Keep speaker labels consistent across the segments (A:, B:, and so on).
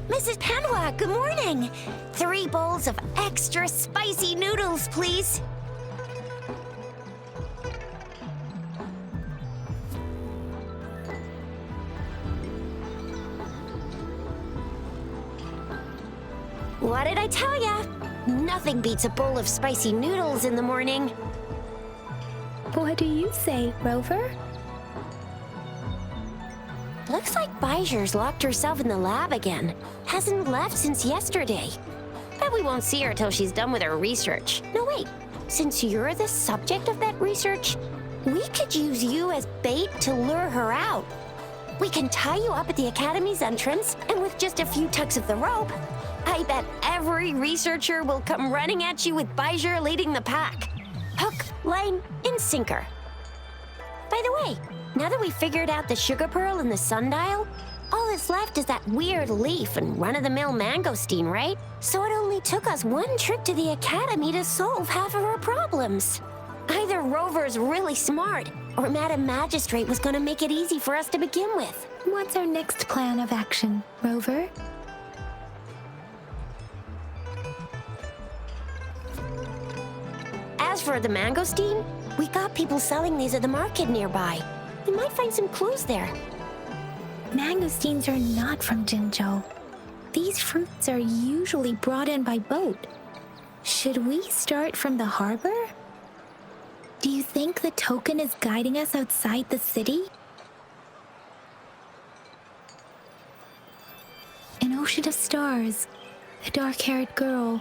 A: Mrs. Panhua, good morning. 3 bowls of extra spicy noodles, please. What did I tell ya? Nothing beats a bowl of spicy noodles in the morning.
B: What do you say, Rover?
A: Looks like Baiju's locked herself in the lab again. Hasn't left since yesterday. Bet we won't see her till she's done with her research. No, wait. Since you're the subject of that research, we could use you as bait to lure her out. We can tie you up at the Academy's entrance, and with just a few tugs of the rope, I bet every researcher will come running at you with Baiju leading the pack. Hook, line, and sinker. By the way, now that we figured out the sugar pearl and the sundial, all that's left is that weird leaf and run-of-the-mill mangosteen, right? So it only took us 1 trip to the Academy to solve half of our problems. Either Rover's really smart, or Madam Magistrate was gonna make it easy for us to begin with.
B: What's our next plan of action, Rover?
A: As for the mangosteen, we got people selling these at the market nearby. We might find some clues there.
B: Mangosteens are not from Jinzhou. These fruits are usually brought in by boat. Should we start from the harbor? Do you think the token is guiding us outside the city? An ocean of stars, a dark-haired girl,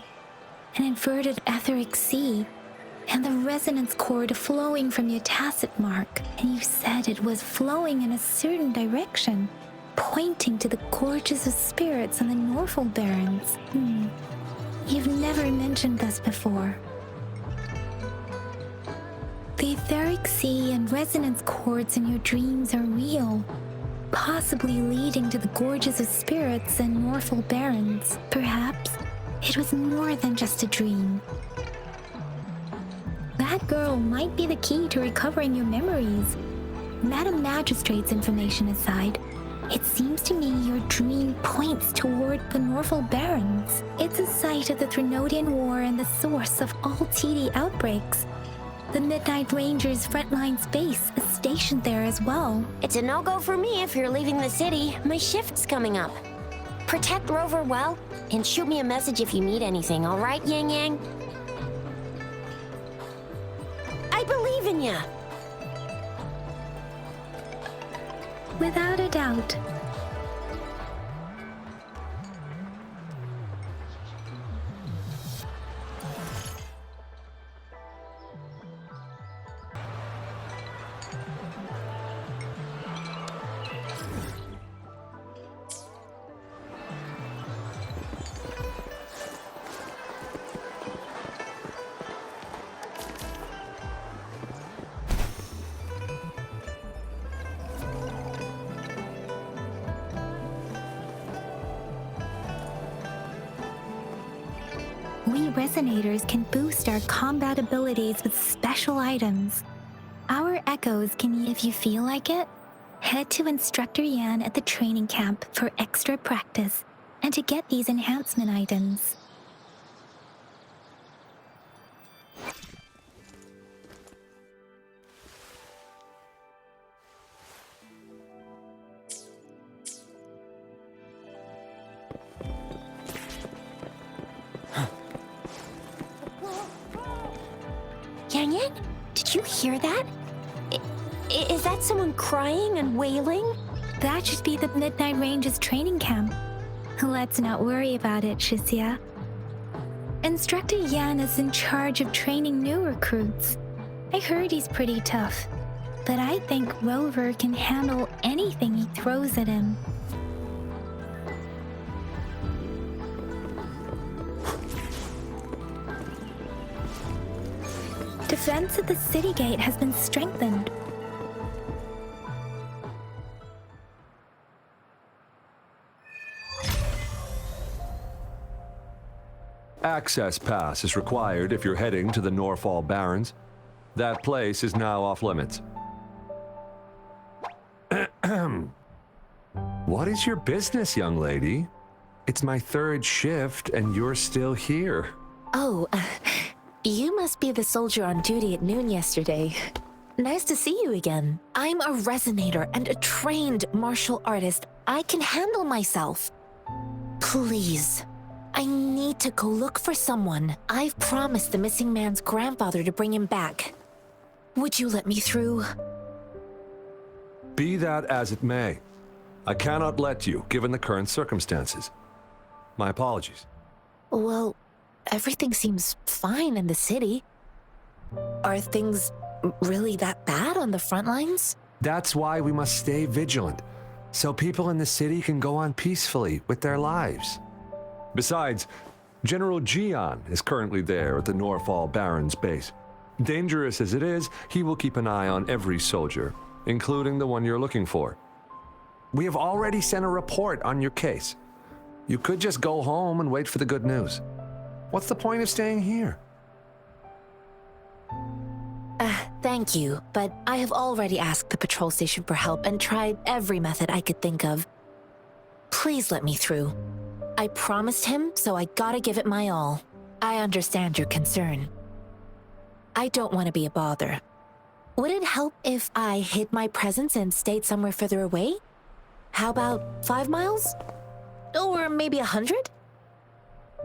B: an inverted etheric sea, and the resonance cord flowing from your tacit mark. And you said it was flowing in a certain direction, pointing to the gorges of spirits on the Norfolk Barrens. You've never mentioned this before. The etheric sea and resonance cords in your dreams are real, possibly leading to the gorges of spirits and Norfolk Barrens. Perhaps it was more than just a dream. That girl might be the key to recovering your memories. Madam Magistrate's information aside, it seems to me your dream points toward the Norfolk Barrens. It's a site of the Trinodian War and the source of all TD outbreaks. The Midnight Rangers' frontline base is stationed there as well.
A: It's a no-go for me if you're leaving the city. My shift's coming up. Protect Rover well, and shoot me a message if you need anything, all right, Yang Yang? I believe in ya!
B: Without a doubt. We Resonators can boost our combat abilities with special items. Our echoes can, if you feel like it, head to Instructor Yan at the training camp for extra practice and to get these enhancement items.
A: Yang Yang, did you hear that? Is that someone crying and wailing?
B: That should be the Midnight Range's training camp. Let's not worry about it, Shixia. Instructor Yan is in charge of training new recruits. I heard he's pretty tough, but I think Rover can handle anything he throws at him. Defense at the city gate has been strengthened.
C: Access pass is required if you're heading to the Norfolk Barrens. That place is now off limits. What is your business, young lady? It's my third shift, and you're still here.
B: Oh, you must be the soldier on duty at noon yesterday. Nice to see you again. I'm a resonator and a trained martial artist. I can handle myself. Please, I need to go look for someone. I've promised the missing man's grandfather to bring him back. Would you let me through?
C: Be that as it may, I cannot let you, given the current circumstances. My apologies.
B: Well, everything seems fine in the city. Are things really that bad on the front lines?
C: That's why we must stay vigilant, so people in the city can go on peacefully with their lives. Besides, General Jian is currently there at the Norfall Baron's base. Dangerous as it is, he will keep an eye on every soldier, including the one you're looking for. We have already sent a report on your case. You could just go home and wait for the good news. What's the point of staying here?
B: Thank you, but I have already asked the patrol station for help and tried every method I could think of. Please let me through. I promised him, so I gotta give it my all. I understand your concern. I don't want to be a bother. Would it help if I hid my presence and stayed somewhere further away? How about 5 miles? Or maybe 100?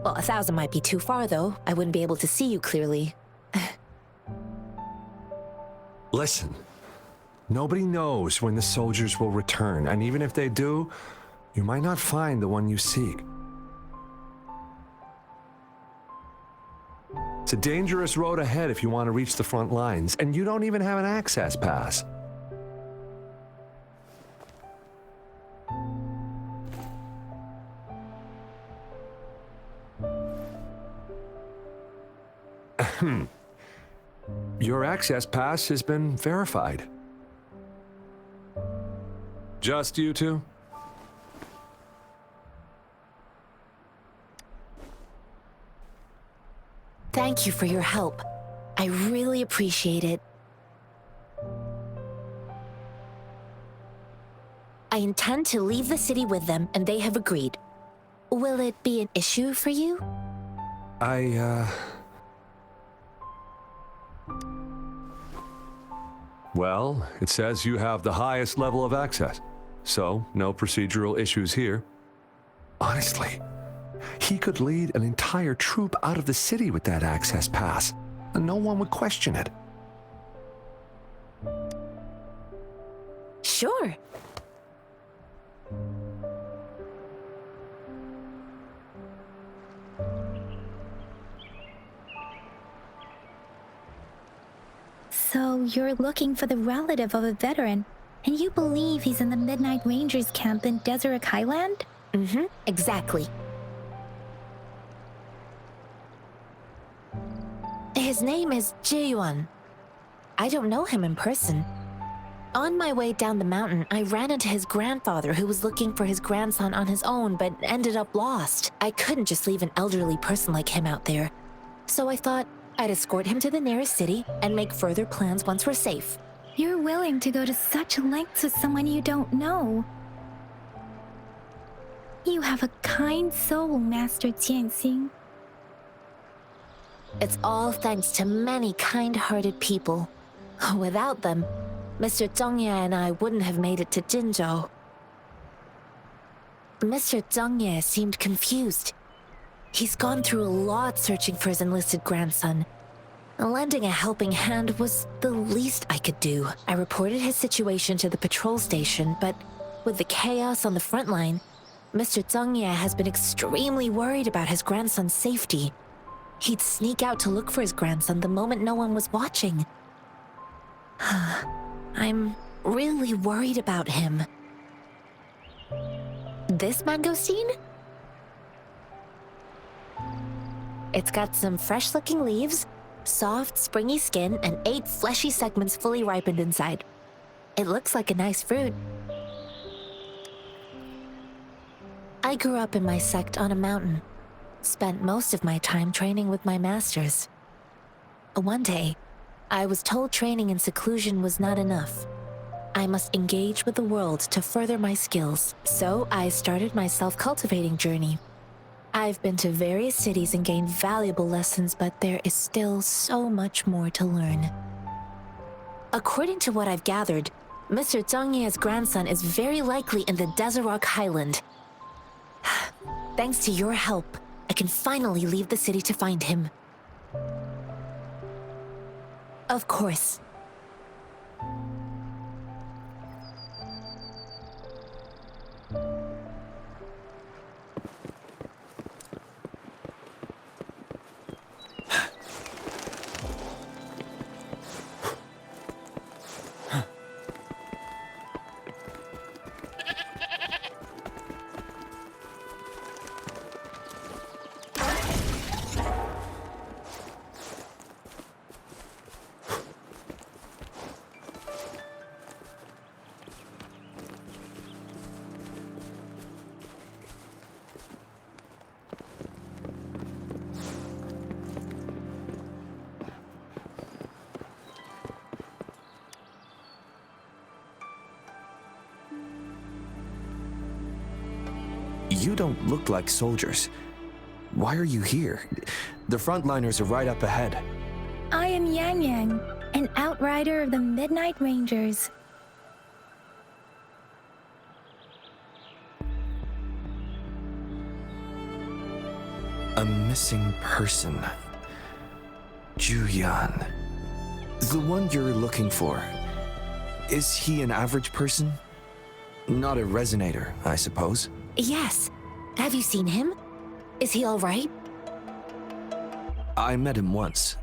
B: Well, 1,000 might be too far, though. I wouldn't be able to see you clearly.
C: Listen, nobody knows when the soldiers will return, and even if they do, you might not find the one you seek. It's a dangerous road ahead if you want to reach the front lines, and you don't even have an access pass. Your access pass has been verified. Just you two?
B: Thank you for your help. I really appreciate it. I intend to leave the city with them, and they have agreed. Will it be an issue for you?
C: Well, it says you have the highest level of access, so no procedural issues here. Honestly, he could lead an entire troop out of the city with that access pass, and no one would question it.
B: Sure.
D: So you're looking for the relative of a veteran, and you believe he's in the Midnight Rangers camp in Deseret Highland?
B: Mm-hmm, exactly. His name is Jiyuan. I don't know him in person. On my way down the mountain, I ran into his grandfather who was looking for his grandson on his own but ended up lost. I couldn't just leave an elderly person like him out there. So I thought I'd escort him to the nearest city and make further plans once we're safe.
D: You're willing to go to such lengths with someone you don't know. You have a kind soul, Master Jianxing.
B: It's all thanks to many kind-hearted people. Without them, Mr. Zhongye and I wouldn't have made it to Jinzhou. Mr. Zhongye seemed confused. He's gone through a lot searching for his enlisted grandson. Lending a helping hand was the least I could do. I reported his situation to the patrol station, but with the chaos on the front line, Mr. Zhongye has been extremely worried about his grandson's safety. He'd sneak out to look for his grandson the moment no one was watching. I'm really worried about him. This mangosteen? It's got some fresh-looking leaves, soft, springy skin, and 8 fleshy segments fully ripened inside. It looks like a nice fruit. I grew up in my sect on a mountain. Spent most of my time training with my masters. One day, I was told training in seclusion was not enough. I must engage with the world to further my skills. So I started my self-cultivating journey. I've been to various cities and gained valuable lessons, but there is still so much more to learn. According to what I've gathered, Mr. Zhang Ye's grandson is very likely in the Desert Highland. Thanks to your help, I can finally leave the city to find him. Of course.
E: You don't look like soldiers. Why are you here? The frontliners are right up ahead.
D: I am Yang Yang, an outrider of the Midnight Rangers.
E: A missing person. Juyan. The one you're looking for. Is he an average person? Not a resonator, I suppose.
B: Yes. Have you seen him? Is he all right?
E: I met him once.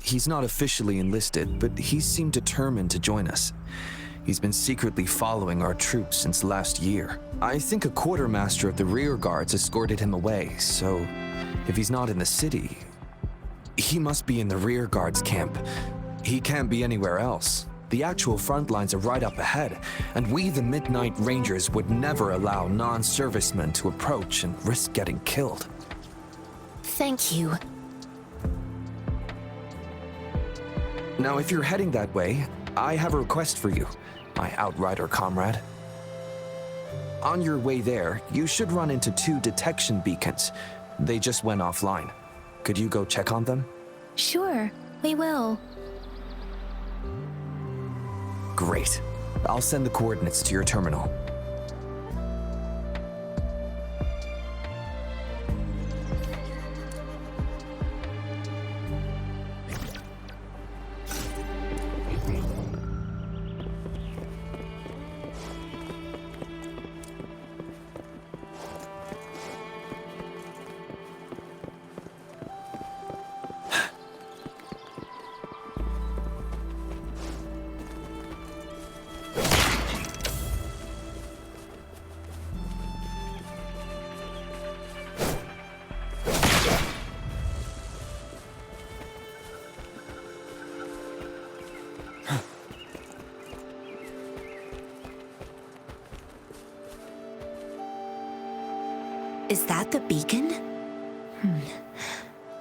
E: He's not officially enlisted, but he seemed determined to join us. He's been secretly following our troops since last year. I think a quartermaster of the rear guards escorted him away, so if he's not in the city, he must be in the rear guards camp. He can't be anywhere else. The actual front lines are right up ahead, and we, the Midnight Rangers, would never allow non-servicemen to approach and risk getting killed.
B: Thank you.
E: Now, if you're heading that way, I have a request for you, my outrider comrade. On your way there, you should run into 2 detection beacons. They just went offline. Could you go check on them?
D: Sure, we will.
E: Great. I'll send the coordinates to your terminal.
B: Is that the beacon?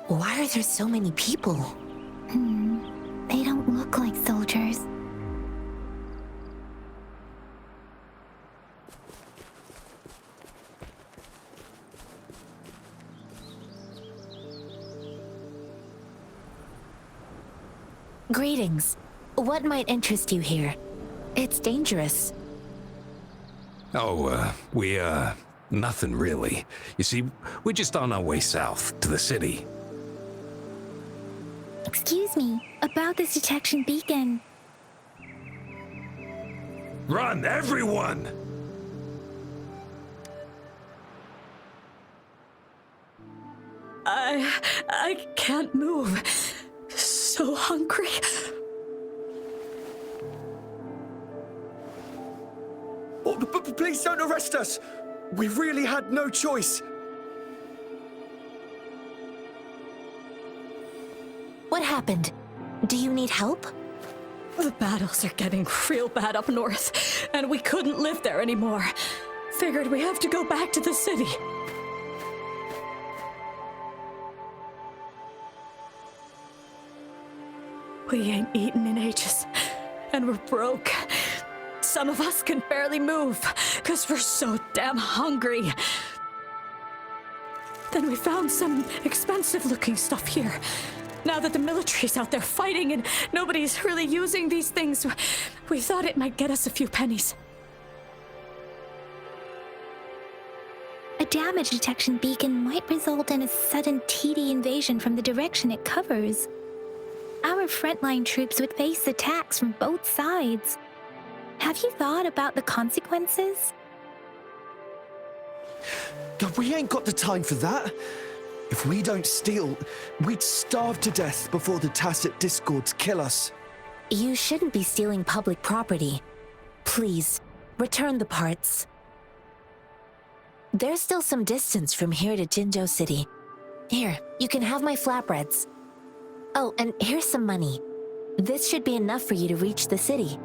B: Why are there so many people?
D: They don't look like soldiers.
B: Greetings. What might interest you here? It's dangerous.
F: Oh, nothing really. You see, we're just on our way south to the city.
D: Excuse me, about this detection beacon.
F: Run, everyone!
G: I can't move. So hungry.
E: Oh, please don't arrest us! We really had no choice.
B: What happened? Do you need help?
G: The battles are getting real bad up north, and we couldn't live there anymore. Figured we have to go back to the city. We ain't eaten in ages, and we're broke. Some of us can barely move, 'cause we're so damn hungry. Then we found some expensive-looking stuff here. Now that the military's out there fighting and nobody's really using these things, we thought it might get us a few pennies.
D: A damage detection beacon might result in a sudden TD invasion from the direction it covers. Our frontline troops would face attacks from both sides. Have you thought about the consequences?
E: God, we ain't got the time for that. If we don't steal, we'd starve to death before the tacit discords kill us.
H: You shouldn't be stealing public property. Please, return the parts. There's still some distance from here to Jinzhou City. Here, you can have my flatbreads. Oh, and here's some money. This should be enough for you to reach the city.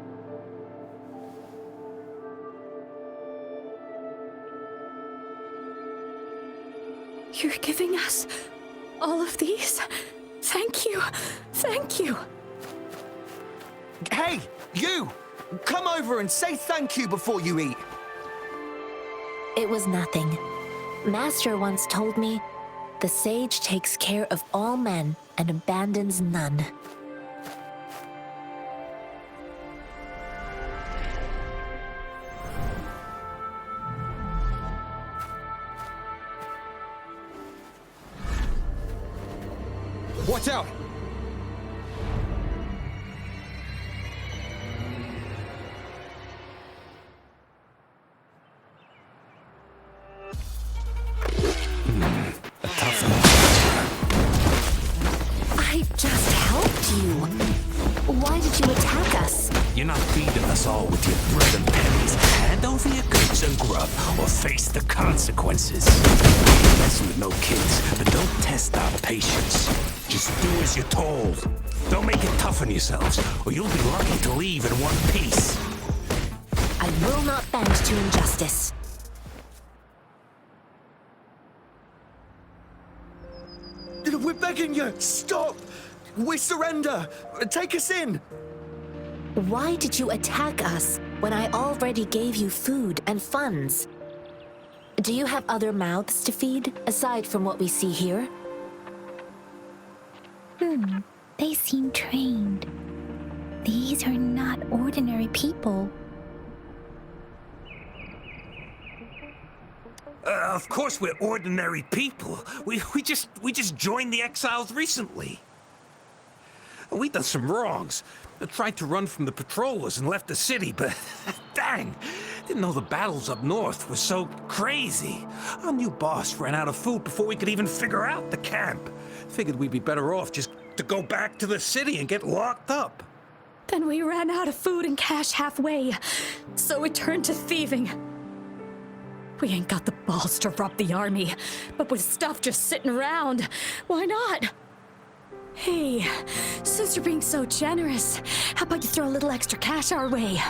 G: You're giving us all of these? Thank you. Thank you.
E: Hey, you! Come over and say thank you before you eat.
H: It was nothing. Master once told me, the sage takes care of all men and abandons none.
E: Watch out!
H: I just helped you. Why did you attack us?
F: You're not feeding us all with your bread and pennies. Hand over your goods and grub, or face the consequences. Messing with no kids, but don't test our patience. Just do as you're told. Don't make it tough on yourselves, or you'll be lucky to leave in one piece.
H: I will not bend to injustice.
E: We're begging you! Stop! We surrender! Take us in!
H: Why did you attack us when I already gave you food and funds? Do you have other mouths to feed, aside from what we see here?
D: They seem trained. These are not ordinary people.
F: Of course we're ordinary people. We just joined the exiles recently. We done some wrongs. Tried to run from the patrollers and left the city, but dang, didn't know the battles up north were so crazy. Our new boss ran out of food before we could even figure out the camp. Figured we'd be better off just to go back to the city and get locked up.
G: Then we ran out of food and cash halfway, so we turned to thieving. We ain't got the balls to rob the army, but with stuff just sitting around, why not? Hey, since you're being so generous, how about you throw a little extra cash our way?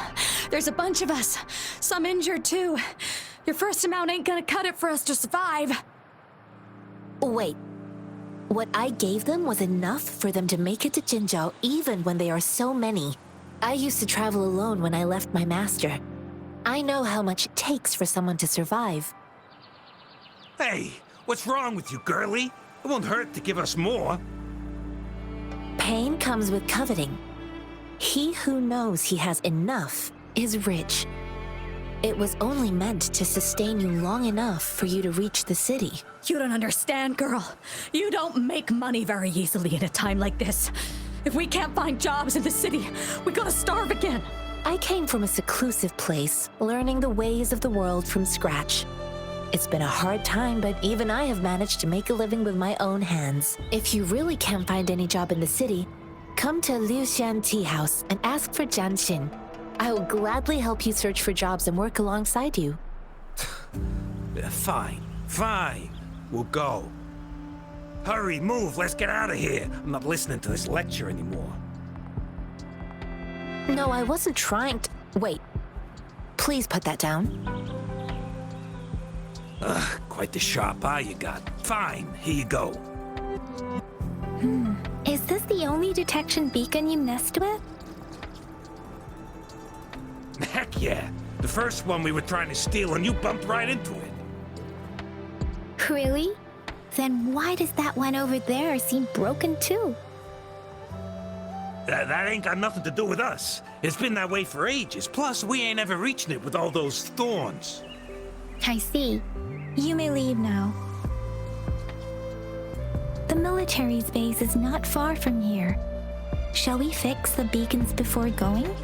G: There's a bunch of us, some injured too. Your first amount ain't gonna cut it for us to survive.
H: Wait. What I gave them was enough for them to make it to Jinzhou even when they are so many. I used to travel alone when I left my master. I know how much it takes for someone to survive.
F: Hey, what's wrong with you, girlie? It won't hurt to give us more.
H: Pain comes with coveting. He who knows he has enough is rich. It was only meant to sustain you long enough for you to reach the city.
G: You don't understand, girl. You don't make money very easily in a time like this. If we can't find jobs in the city, we're gonna starve again.
H: I came from a seclusive place, learning the ways of the world from scratch. It's been a hard time, but even I have managed to make a living with my own hands. If you really can't find any job in the city, come to Liu Xian Tea House and ask for Jian Xin. I will gladly help you search for jobs and work alongside you.
F: Fine. We'll go. Hurry, move, let's get out of here. I'm not listening to this lecture anymore.
H: No, I wasn't trying to... Wait. Please put that down.
F: Quite the sharp eye you got. Fine, here you go.
D: Is this the only detection beacon you messed with?
F: Heck yeah. The first one we were trying to steal and you bumped right into it.
D: Really?
B: Then why does that one over there seem broken too?
F: That ain't got nothing to do with us. It's been that way for ages. Plus, we ain't ever reaching it with all those thorns.
B: I see. You may leave now. The military's base is not far from here. Shall we fix the beacons before going?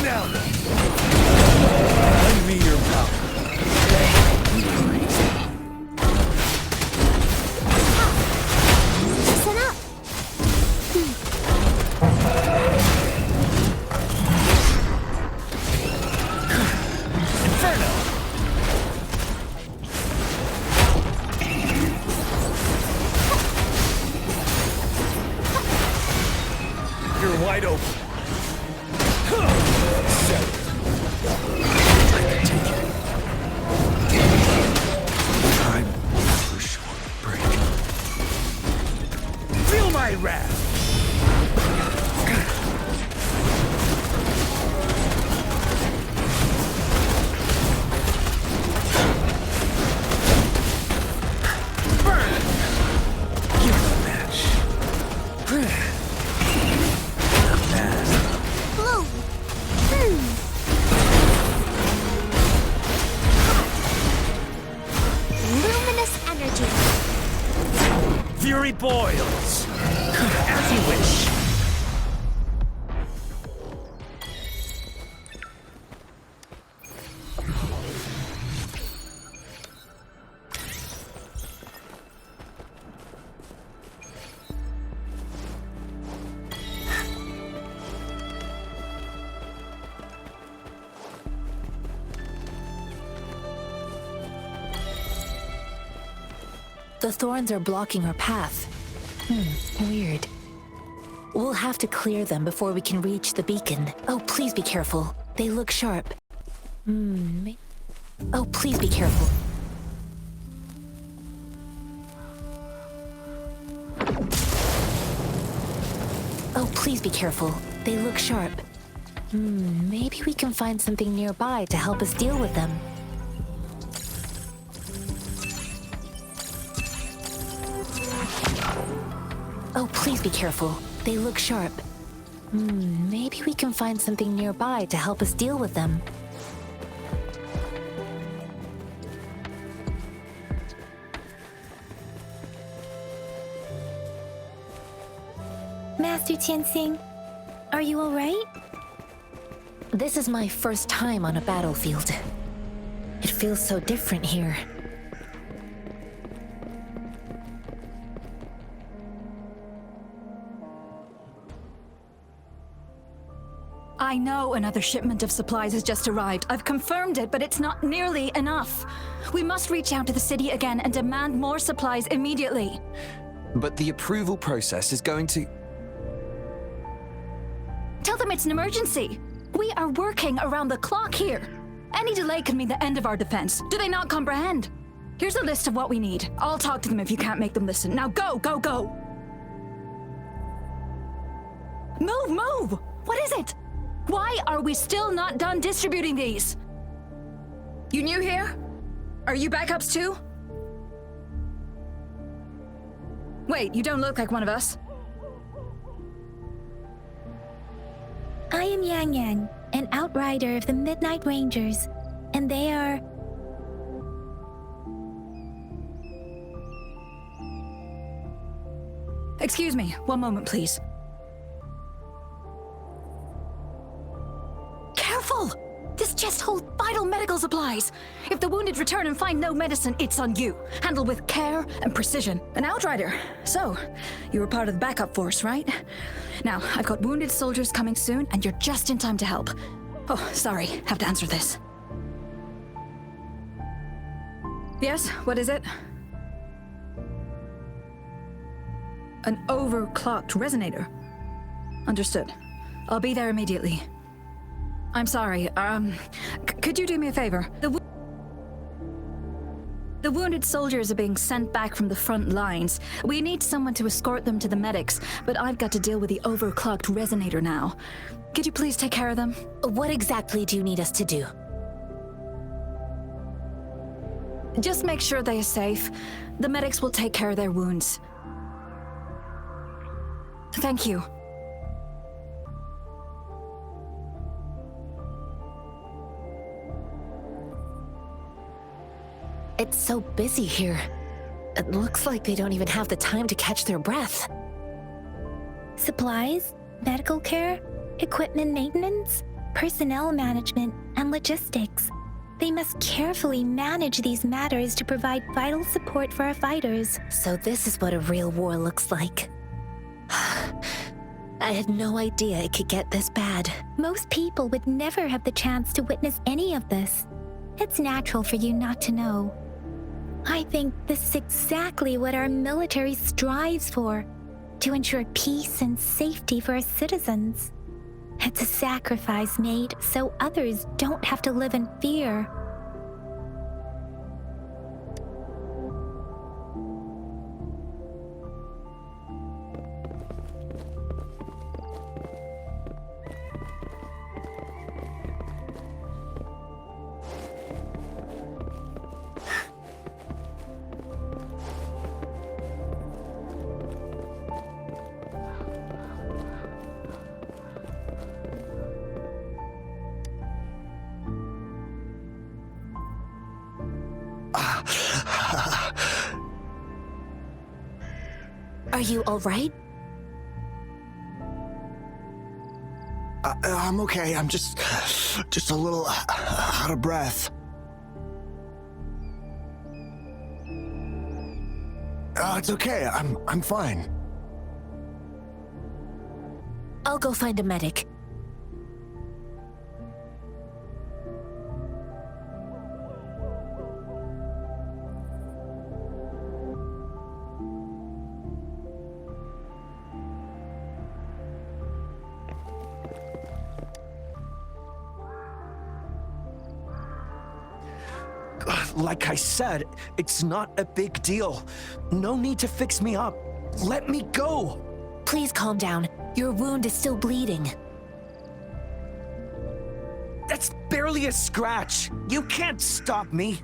C: Lend me your power.
A: Listen up.
C: You're wide open. Time for a short break.
F: Feel my wrath! Burn! You're the match.
A: Blue. Luminous energy.
F: Fury boils. As you wish.
H: The thorns are blocking our path. Weird. We'll have to clear them before we can reach the beacon. Oh, please be careful. They look sharp. Oh, please be careful. Oh, please be careful. They look sharp. Maybe we can find something nearby to help us deal with them. Oh, please be careful. They look sharp. Maybe we can find something nearby to help us deal with them.
B: Master Tianxing, are you alright?
H: This is my first time on a battlefield. It feels so different here.
G: I know another shipment of supplies has just arrived. I've confirmed it, but it's not nearly enough. We must reach out to the city again and demand more supplies immediately.
E: But the approval process is going to...
G: Tell them it's an emergency. We are working around the clock here. Any delay could mean the end of our defense. Do they not comprehend? Here's a list of what we need. I'll talk to them if you can't make them listen. Now go, go, go! Move, move! What is it? Why are we still not done distributing these? You new here? Are you backups too? Wait, you don't look like one of us.
B: I am Yang Yang, an outrider of the Midnight Rangers, and they are...
G: Excuse me, one moment, please. Careful! This chest holds vital medical supplies. If the wounded return and find no medicine, it's on you. Handle with care and precision. An outrider. So, you were part of the backup force, right? Now, I've got wounded soldiers coming soon, and you're just in time to help. Oh, sorry, have to answer this. Yes, what is it? An overclocked resonator. Understood. I'll be there immediately. I'm sorry, could you do me a favor? The wounded soldiers are being sent back from the front lines. We need someone to escort them to the medics, but I've got to deal with the overclocked resonator now. Could you please take care of them?
H: What exactly do you need us to do?
G: Just make sure they are safe. The medics will take care of their wounds. Thank you.
H: It's so busy here. It looks like they don't even have the time to catch their breath.
B: Supplies, medical care, equipment maintenance, personnel management, and logistics. They must carefully manage these matters to provide vital support for our fighters.
H: So this is what a real war looks like. I had no idea it could get this bad.
B: Most people would never have the chance to witness any of this. It's natural for you not to know. I think this is exactly what our military strives for, to ensure peace and safety for our citizens. It's a sacrifice made so others don't have to live in fear.
H: Are you all right?
I: I'm okay. I'm just a little out of breath. It's okay. I'm fine.
H: I'll go find a medic.
E: Like I said, it's not a big deal. No need to fix me up. Let me go.
H: Please calm down. Your wound is still bleeding.
E: That's barely a scratch. You can't stop me.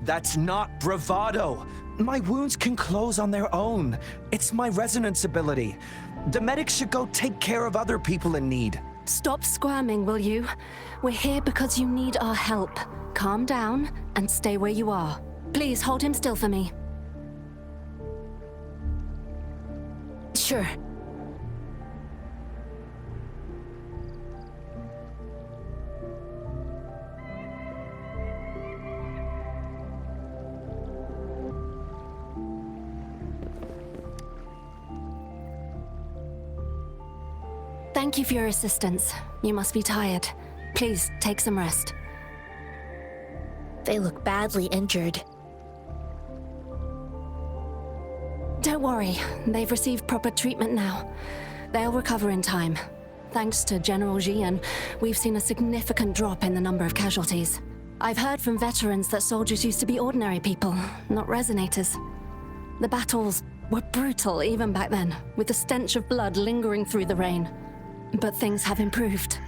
E: That's not bravado. My wounds can close on their own. It's my resonance ability. The medics should go take care of other people in need.
G: Stop squirming, will you? We're here because you need our help. Calm down and stay where you are. Please hold him still for me.
H: Sure.
G: Thank you for your assistance. You must be tired. Please, take some rest.
H: They look badly injured.
G: Don't worry, they've received proper treatment now. They'll recover in time. Thanks to General Jian, we've seen a significant drop in the number of casualties. I've heard from veterans that soldiers used to be ordinary people, not resonators. The battles were brutal even back then, with the stench of blood lingering through the rain. But things have improved.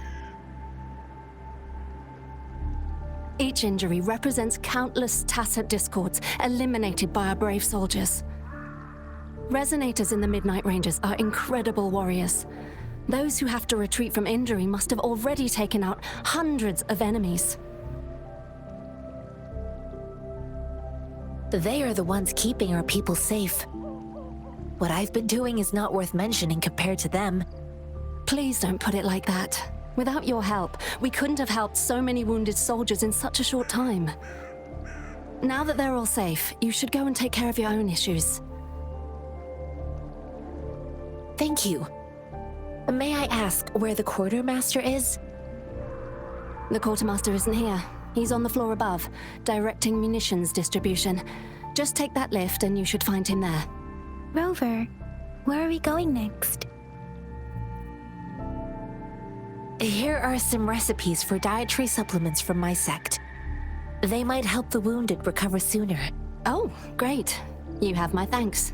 J: Each injury represents countless tacit discords eliminated by our brave soldiers. Resonators in the Midnight Rangers are incredible warriors. Those who have to retreat from injury must have already taken out hundreds of enemies.
H: They are the ones keeping our people safe. What I've been doing is not worth mentioning compared to them.
J: Please don't put it like that. Without your help, we couldn't have helped so many wounded soldiers in such a short time. Now that they're all safe, you should go and take care of your own issues.
H: Thank you. May I ask where the quartermaster is?
J: The quartermaster isn't here. He's on the floor above, directing munitions distribution. Just take that lift and you should find him there.
B: Rover, where are we going next?
H: Here are some recipes for dietary supplements from my sect. They might help the wounded recover sooner.
J: Oh, great. You have my thanks.